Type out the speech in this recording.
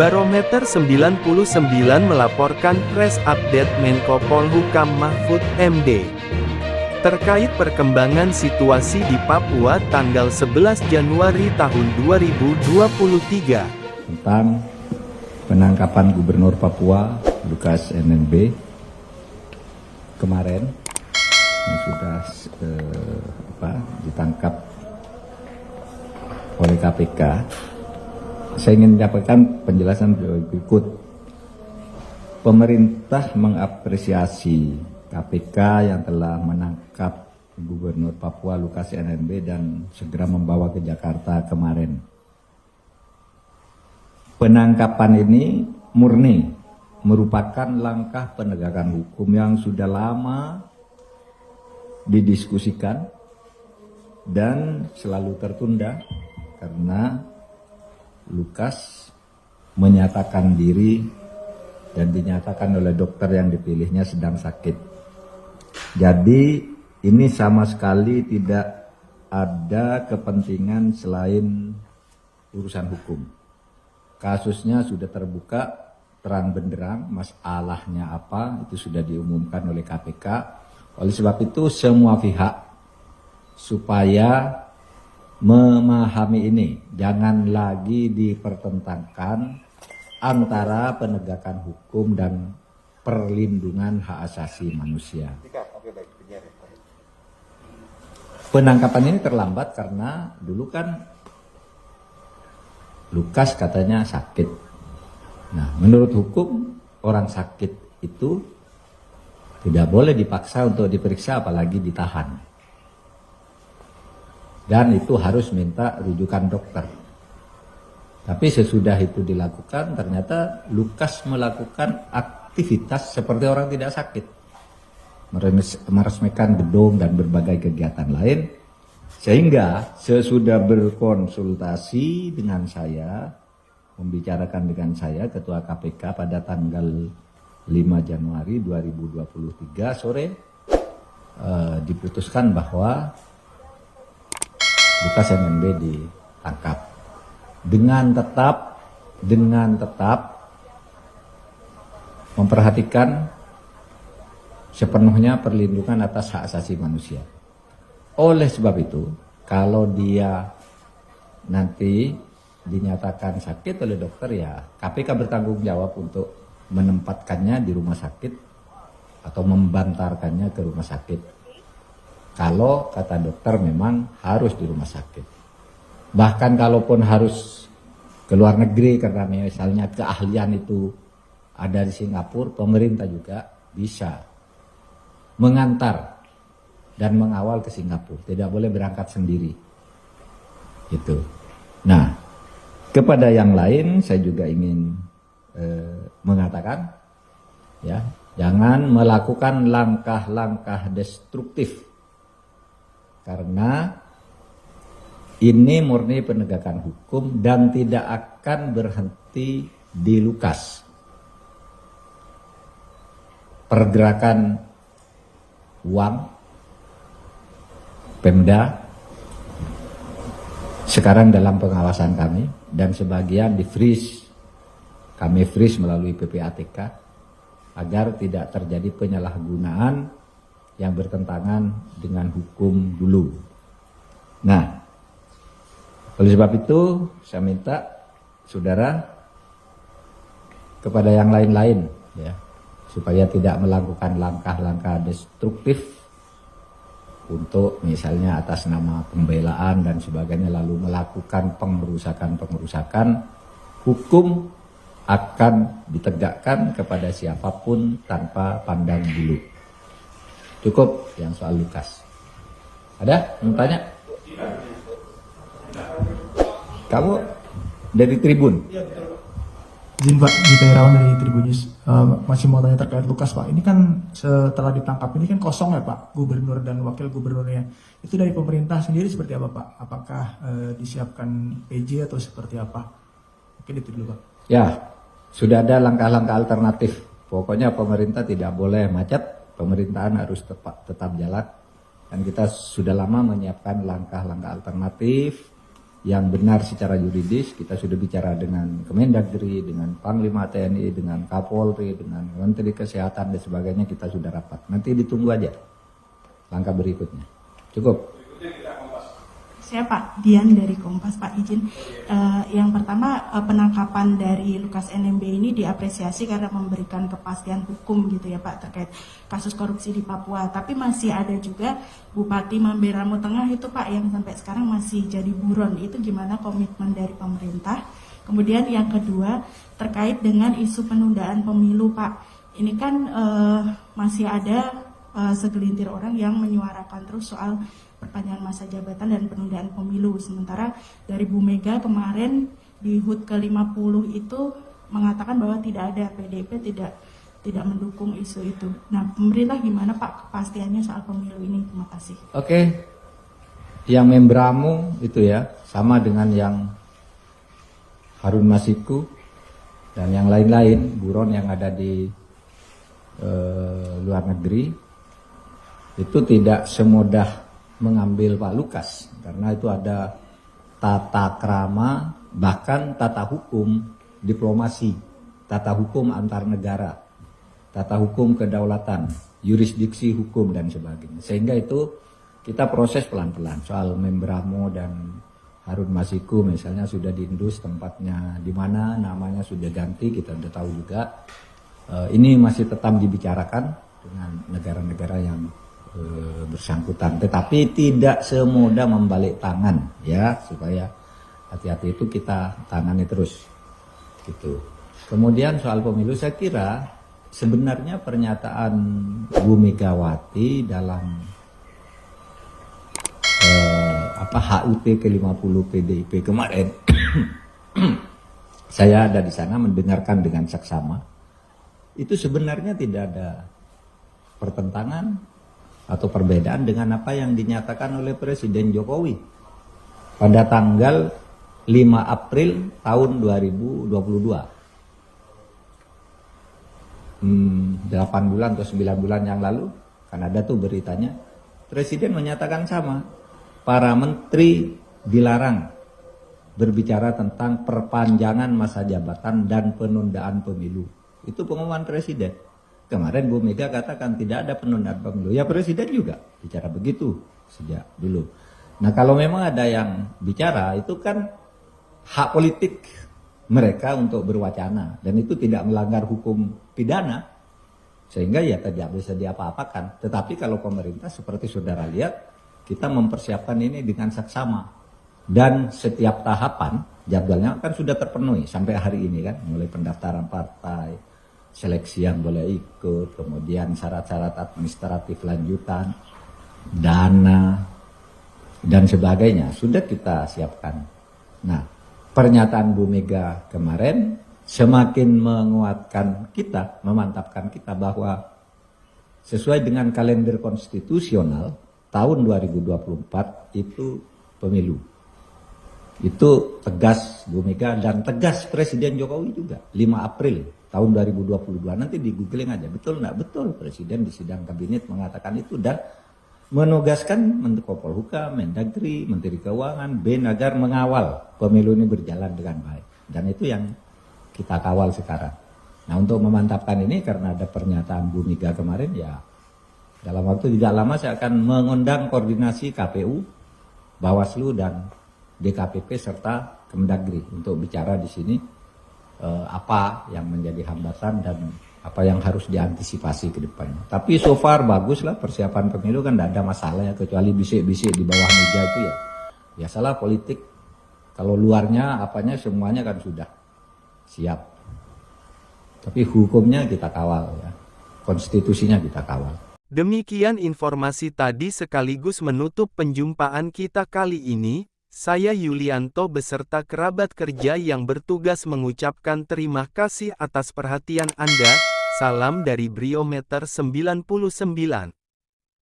Barometer 99 melaporkan press update Menko Polhukam Mahfud MD terkait perkembangan situasi di Papua tanggal 11 Januari tahun 2023 tentang penangkapan Gubernur Papua Lukas NMB kemarin yang sudah ditangkap oleh KPK. Saya ingin menyampaikan penjelasan berikut. Pemerintah mengapresiasi KPK yang telah menangkap Gubernur Papua Lukas NMB dan segera membawa ke Jakarta kemarin. Penangkapan ini murni merupakan langkah penegakan hukum yang sudah lama didiskusikan dan selalu tertunda karena Lukas menyatakan diri dan dinyatakan oleh dokter yang dipilihnya sedang sakit. Jadi ini sama sekali tidak ada kepentingan selain urusan hukum. Kasusnya sudah terbuka terang benderang, masalahnya apa itu sudah diumumkan oleh KPK. Oleh sebab itu semua pihak supaya memahami ini, jangan lagi dipertentangkan antara penegakan hukum dan perlindungan hak asasi manusia. Penangkapan ini terlambat karena dulu kan Lukas katanya sakit. Nah, menurut hukum orang sakit itu tidak boleh dipaksa untuk diperiksa apalagi ditahan. Dan itu harus minta rujukan dokter. Tapi sesudah itu dilakukan, ternyata Lukas melakukan aktivitas seperti orang tidak sakit. Meresmikan gedung dan berbagai kegiatan lain. Sehingga sesudah berkonsultasi dengan saya, membicarakan dengan saya, Ketua KPK pada tanggal 5 Januari 2023 sore, diputuskan bahwa Lukas NMB ditangkap dengan tetap memperhatikan sepenuhnya perlindungan atas hak asasi manusia. Oleh sebab itu, kalau dia nanti dinyatakan sakit oleh dokter, ya KPK bertanggung jawab untuk menempatkannya di rumah sakit atau membantarkannya ke rumah sakit. Kalau kata dokter memang harus di rumah sakit. Bahkan kalaupun harus ke luar negeri karena misalnya keahlian itu ada di Singapura, pemerintah juga bisa mengantar dan mengawal ke Singapura. Tidak boleh berangkat sendiri. Gitu. Nah, kepada yang lain saya juga ingin mengatakan, ya, jangan melakukan langkah-langkah destruktif. Karena ini murni penegakan hukum dan tidak akan berhenti di Lukas. Pergerakan uang Pemda sekarang dalam pengawasan kami dan sebagian di freeze. Kami freeze melalui PPATK agar tidak terjadi penyalahgunaan yang bertentangan dengan hukum dulu. Nah, oleh sebab itu saya minta saudara kepada yang lain-lain, ya, supaya tidak melakukan langkah-langkah destruktif untuk misalnya atas nama pembelaan dan sebagainya lalu melakukan pengerusakan. Hukum akan ditegakkan kepada siapapun tanpa pandang bulu. Cukup yang soal Lukas. Ada yang tanya? Kamu dari Tribun? Iya, betul. Izin Pak, Gita Irawan dari Tribun News. Masih mau tanya terkait Lukas Pak. Ini kan setelah ditangkap ini kan kosong ya Pak, gubernur dan wakil gubernurnya. Itu dari pemerintah sendiri seperti apa Pak? Apakah disiapkan PJ atau seperti apa? Mungkin itu dulu Pak. Ya, sudah ada langkah-langkah alternatif. Pokoknya pemerintah tidak boleh macet. Pemerintahan harus tetap jalan dan kita sudah lama menyiapkan langkah-langkah alternatif yang benar secara yuridis. Kita sudah bicara dengan Kemendagri, dengan Panglima TNI, dengan Kapolri, dengan Menteri Kesehatan dan sebagainya, kita sudah rapat. Nanti ditunggu aja langkah berikutnya. Cukup. Saya Pak Dian dari Kompas, Pak izin. Yang pertama, penangkapan dari Lukas NMB ini diapresiasi karena memberikan kepastian hukum gitu ya Pak terkait kasus korupsi di Papua. Tapi masih ada juga Bupati Mamberamo Tengah itu Pak yang sampai sekarang masih jadi buron. Itu gimana komitmen dari pemerintah? Kemudian yang kedua terkait dengan isu penundaan pemilu Pak. Ini kan masih ada segelintir orang yang menyuarakan terus soal perpanjangan masa jabatan dan penundaan pemilu. Sementara dari Bu Mega kemarin di HUT ke-50 itu mengatakan bahwa tidak ada, PDIP tidak mendukung isu itu. Nah, pemerintah gimana Pak kepastiannya soal pemilu ini? Terima kasih. Oke. Yang Membramo itu ya, sama dengan yang Harun Masiku dan yang lain-lain, buron yang ada di luar negeri, itu tidak semudah mengambil Pak Lukas, karena itu ada tata krama, bahkan tata hukum diplomasi, tata hukum antar negara, tata hukum kedaulatan, yurisdiksi hukum dan sebagainya. Sehingga itu kita proses pelan-pelan. Soal Membramo dan Harun Masiku misalnya sudah diindus tempatnya di mana, namanya sudah ganti, kita sudah tahu juga. Ini masih tetap dibicarakan dengan negara-negara yang bersangkutan, tetapi tidak semudah membalik tangan ya, supaya hati-hati itu kita tangani terus gitu. Kemudian soal pemilu, saya kira sebenarnya pernyataan Bu Megawati dalam HUT ke-50 PDIP kemarin saya ada di sana mendengarkan dengan saksama, itu sebenarnya tidak ada pertentangan atau perbedaan dengan apa yang dinyatakan oleh Presiden Jokowi pada tanggal 5 April tahun 2022. 8 bulan atau 9 bulan yang lalu, kan ada tuh beritanya, Presiden menyatakan sama, para menteri dilarang berbicara tentang perpanjangan masa jabatan dan penundaan pemilu. Itu pengumuman Presiden. Kemarin Bu Mega katakan tidak ada penundaan pemilu. Ya Presiden juga bicara begitu sejak dulu. Nah kalau memang ada yang bicara, itu kan hak politik mereka untuk berwacana. Dan itu tidak melanggar hukum pidana. Sehingga ya tidak bisa diapa-apakan. Tetapi kalau pemerintah seperti saudara lihat, kita mempersiapkan ini dengan saksama. Dan setiap tahapan jadwalnya kan sudah terpenuhi sampai hari ini kan. Mulai pendaftaran partai, seleksi yang boleh ikut, kemudian syarat-syarat administratif lanjutan, dana, dan sebagainya sudah kita siapkan. Nah, pernyataan Bu Mega kemarin semakin menguatkan kita, memantapkan kita bahwa sesuai dengan kalender konstitusional tahun 2024 itu pemilu. Itu tegas Bu Mega dan tegas Presiden Jokowi juga 5 April tahun 2022, nanti di googling aja, betul nggak? Betul, Presiden di sidang kabinet mengatakan itu dan menugaskan Menteri Polhukam, Mendagri, Menteri Keuangan, BIN agar mengawal pemilu ini berjalan dengan baik. Dan itu yang kita kawal sekarang. Nah untuk memantapkan ini karena ada pernyataan Bu Mega kemarin ya, dalam waktu tidak lama saya akan mengundang koordinasi KPU, Bawaslu dan DKPP serta Kemendagri untuk bicara di sini. Apa yang menjadi hambatan dan apa yang harus diantisipasi ke depannya. Tapi so far bagus lah persiapan pemilu, kan tidak ada masalah ya, kecuali bisik-bisik di bawah meja itu ya. Biasalah politik, kalau luarnya apanya semuanya kan sudah siap. Tapi hukumnya kita kawal ya, konstitusinya kita kawal. Demikian informasi tadi sekaligus menutup penjumpaan kita kali ini. Saya Yulianto beserta kerabat kerja yang bertugas mengucapkan terima kasih atas perhatian Anda. Salam dari Briometer 99.